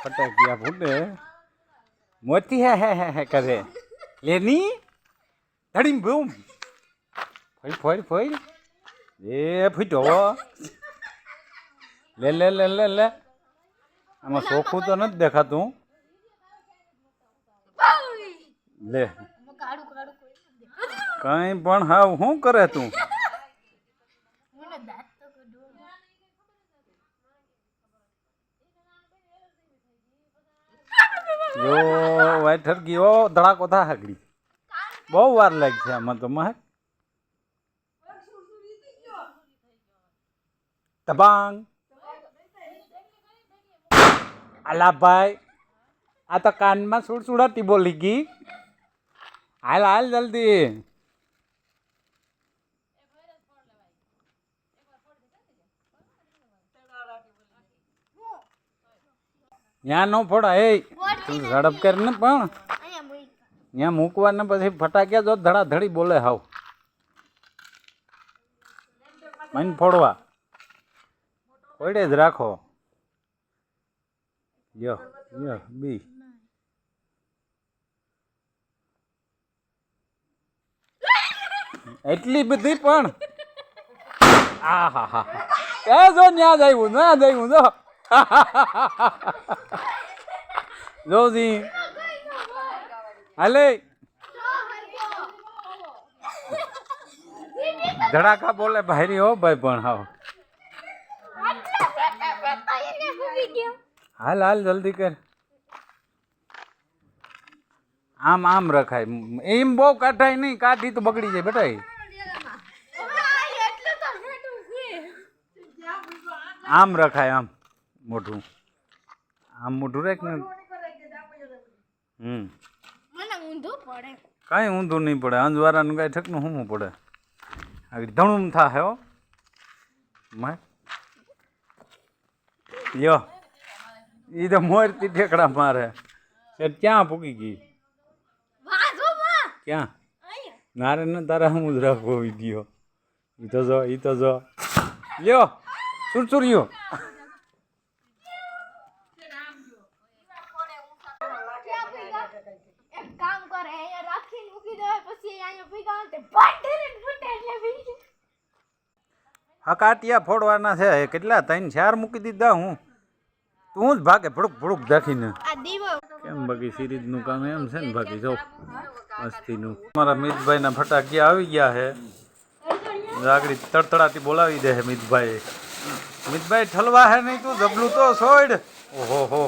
फटाकिया फूटे मोती है करे लेनी धड़ी बूम फोड़ फोड़ फोड़ ए फूटो ले ले ले ले ले આમાં સોખું તો નથી દેખાતું લે કઈ પણ હાવ શું કરે તું જો વાઈટર ગયો ધડાકો થા હગડી બહુ વાર લાગશે આમાં તો મહેક તબાંગ અલા ભાઈ આ તો કાનમાં સુડસુડાતી બોલી ગઈ હાલ હાલ જલ્દી ત્યાં ન ફોડા એ તું ઝડપ કરીને પણ ત્યાં મૂકવાને પછી ફટાક્યા જો ધડાધડી બોલે હાવ મને ફોડવા ફોડે જ રાખો યો યો બી એટલી બધી પણ આ હા હા એ જો ન્યા જયું ના જયું જો જોજી હાલે ધડાકા બોલે ભાઈ હો ભાઈ પણ હાવ હાલ હાલ જલ્દી કર આમ આમ રખાય એમ બહુ કાઢાય નહીં કાઢી તો બગડી જાય બેટા આમ રખાય આમ મોઢું આમ મોઢું રાખ ને કઈ ઊંધું નહીં પડે અંજવારાનું કઈ ઠકનું શું પડે આગળ ધણું થાય હો લ્યો એ તો મોરતી ઠેકડા મારે ક્યાં પૂકી ગઈ ક્યાં નારે ને તારા હું જ રાખવો વિડીયો ઈ તો જો લ્યો સુરસુરિયો હકાટિયા ફોડવાના છે કેટલા 3-4 મૂકી દીધા હું તું જ ભાગે ભડુક ભડુક રાખીને કેમ બાકી સિરીઝનું કામ એમ છે ને બાકી જો મસ્તીનું મારા મિતભાઈના ફટાકિયા આવી ગયા છે આગળ તડતડાથી બોલાવી દે છે મિતભાઈ ઠલવા હે નહીં તું જબલું તો છોડ ઓહો હો